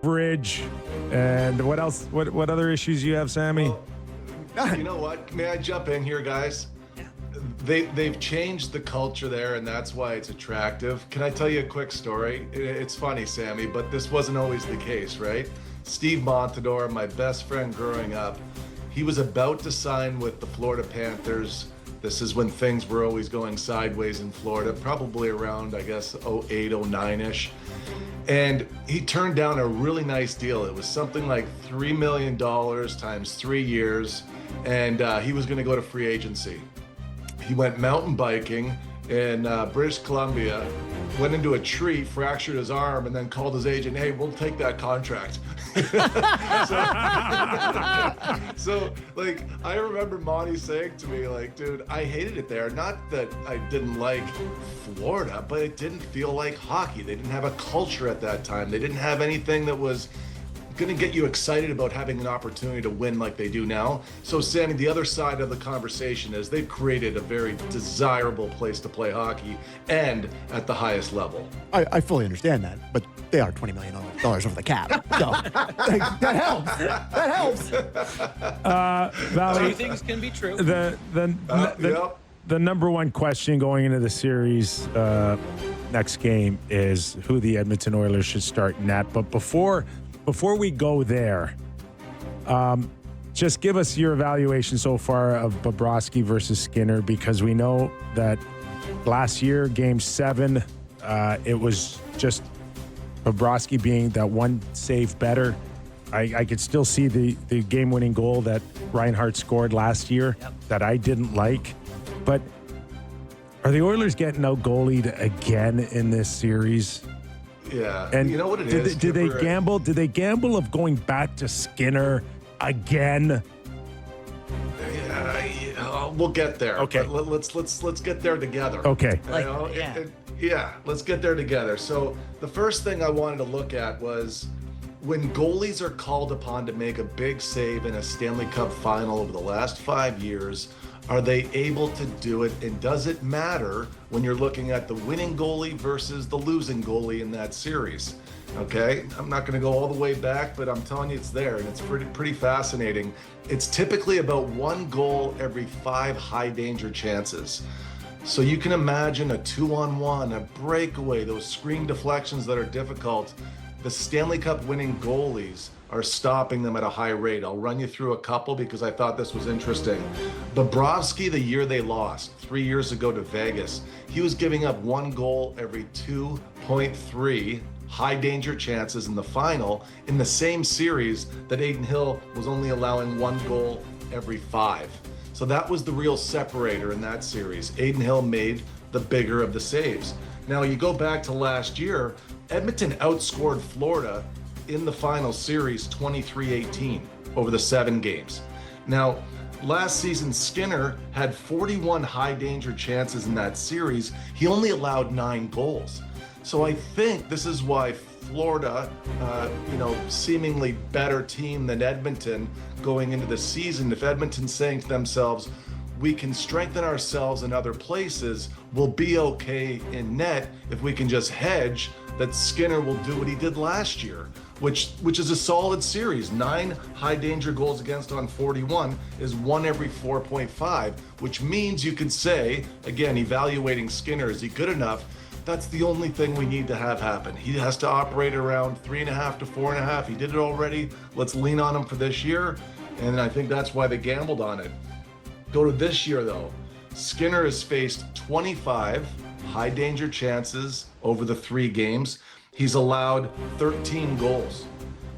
Bridge, and what else? What other issues you have, Sammy? Well, you know what? May I jump in here, guys? They've changed the culture there, and that's why it's attractive. Can I tell you a quick story? It's funny, Sammy, but this wasn't always the case, right? Steve Montador, my best friend growing up, he was about to sign with the Florida Panthers. This is when things were always going sideways in Florida, probably around, I guess, 08, 09-ish. And he turned down a really nice deal. It was something like $3 million times 3 years, and he was going to go to free agency. He went mountain biking in British Columbia, went into a tree, fractured his arm, and then called his agent, "Hey, we'll take that contract." so, like, I remember Monty saying to me, like, dude, I hated it there. Not that I didn't like Florida, but it didn't feel like hockey. They didn't have a culture at that time. They didn't have anything that was going to get you excited about having an opportunity to win like they do now. So, Sammy, the other side of the conversation is they've created a very desirable place to play hockey, and at the highest level. I fully understand that, but they are $20 million over the cap. So that helps. That helps. Valley, Two things can be true. The number one question going into the series next game is who the Edmonton Oilers should start net. But before we go there, just give us your evaluation so far of Bobrovsky versus Skinner, because we know that last year, Game 7, it was just Bobrovsky being that one save better. I could still see the game-winning goal that Reinhart scored last year that I didn't like. But are the Oilers getting out-goalied again in this series? Yeah, And you know what it is? Did they gamble? Did they gamble of going back to Skinner again? Yeah, we'll get there. Okay. But let's get there together. Okay. Yeah, let's get there together. So the first thing I wanted to look at was when goalies are called upon to make a big save in a Stanley Cup final over the last 5 years, are they able to do it? And does it matter when you're looking at the winning goalie versus the losing goalie in that series? Okay, I'm not going to go all the way back, but I'm telling you it's there, and it's pretty fascinating. It's typically about 1 goal every 5 high danger chances. So you can imagine a 2-on-1, a breakaway, those screen deflections that are difficult. The Stanley Cup winning goalies are stopping them at a high rate. I'll run you through a couple because I thought this was interesting. Bobrovsky, the year they lost 3 years ago to Vegas, he was giving up 1 goal every 2.3 high danger chances in the final, in the same series that Adin Hill was only allowing 1 goal every 5. So that was the real separator in that series. Adin Hill made the bigger of the saves. Now you go back to last year, Edmonton outscored Florida in the final series 23-18 over the 7 games. Now, last season, Skinner had 41 high danger chances in that series. He only allowed 9 goals. So I think this is why Florida, seemingly better team than Edmonton going into the season. If Edmonton's saying to themselves, we can strengthen ourselves in other places, we'll be okay in net if we can just hedge that Skinner will do what he did last year, which is a solid series. 9 high danger goals against on 41 is 1 every 4.5, which means you could say, again, evaluating Skinner, is he good enough? That's the only thing we need to have happen. He has to operate around 3.5 to 4.5. He did it already. Let's lean on him for this year. And I think that's why they gambled on it. Go to this year, though. Skinner has faced 25 high danger chances over the 3 games. He's allowed 13 goals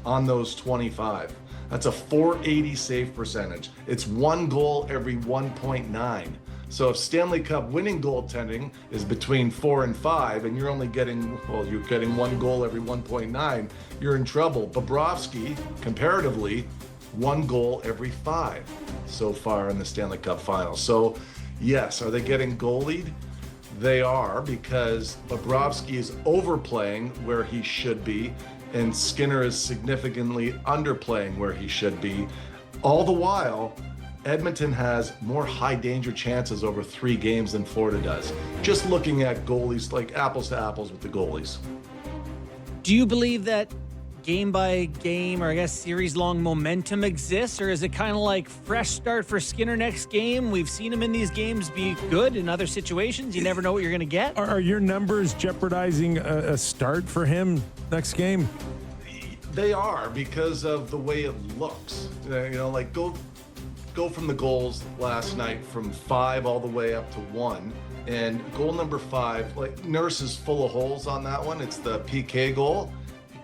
on those 25. That's a .480 save percentage. It's 1 goal every 1.9. So if Stanley Cup winning goaltending is between 4 and 5, and you're only getting, you're getting 1 goal every 1.9, you're in trouble. Bobrovsky, comparatively, 1 goal every 5 so far in the Stanley Cup Finals. So yes, are they getting goalied? They are, because Bobrovsky is overplaying where he should be, and Skinner is significantly underplaying where he should be. All the while, Edmonton has more high danger chances over 3 games than Florida does. Just looking at goalies, like apples to apples with the goalies. Do you believe that game by game, or I guess series long momentum exists, or is it kind of like fresh start for Skinner next game? We've seen him in these games be good in other situations. You never know what you're going to get. Are your numbers jeopardizing a start for him next game? They are, because of the way it looks. Like go from the goals last night from 5 all the way up to 1. And goal number 5, like Nurse is full of holes on that one. It's the PK goal.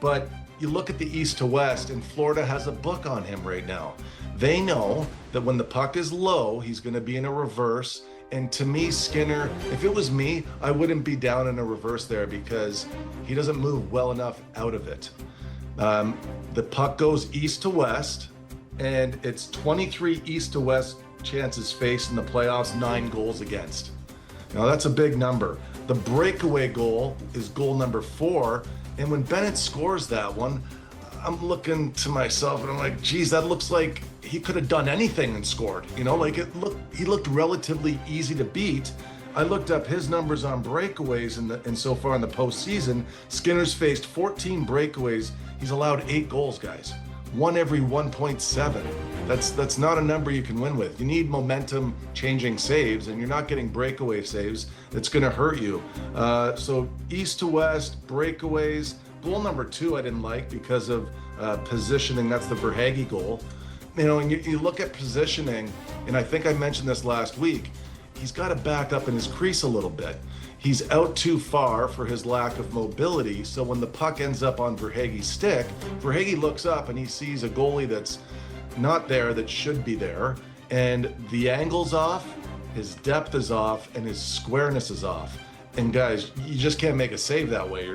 But you look at the east to west, and Florida has a book on him right now. They know that when the puck is low, he's going to be in a reverse. And to me, Skinner, if it was me, I wouldn't be down in a reverse there because he doesn't move well enough out of it. The puck goes east to west, and it's 23 east to west chances faced in the playoffs, 9 goals against. Now that's a big number. The breakaway goal is goal number 4, and when Bennett scores that one, I'm looking to myself and I'm like, geez, that looks like he could have done anything and scored. He looked relatively easy to beat. I looked up his numbers on breakaways and so far in the postseason. Skinner's faced 14 breakaways. He's allowed 8 goals, guys. 1 every 1.7. That's not a number you can win with. You need momentum changing saves, and you're not getting breakaway saves. It's going to hurt you. So east to west, breakaways. Goal number 2 I didn't like because of positioning. That's the Verhaeghe goal. And you look at positioning, and I think I mentioned this last week, he's got to back up in his crease a little bit. He's out too far for his lack of mobility, so when the puck ends up on Verhaeghe's stick, Verhaeghe looks up and he sees a goalie that's not there that should be there, and the angle's off, his depth is off, and his squareness is off. And guys, you just can't make a save that way.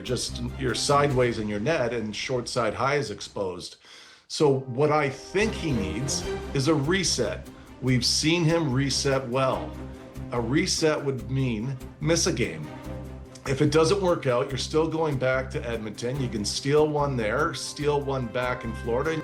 You're sideways in your net, and short side high is exposed. So what I think he needs is a reset. We've seen him reset well. A reset would mean miss a game. If it doesn't work out, you're still going back to Edmonton. You can steal one there, steal one back in Florida.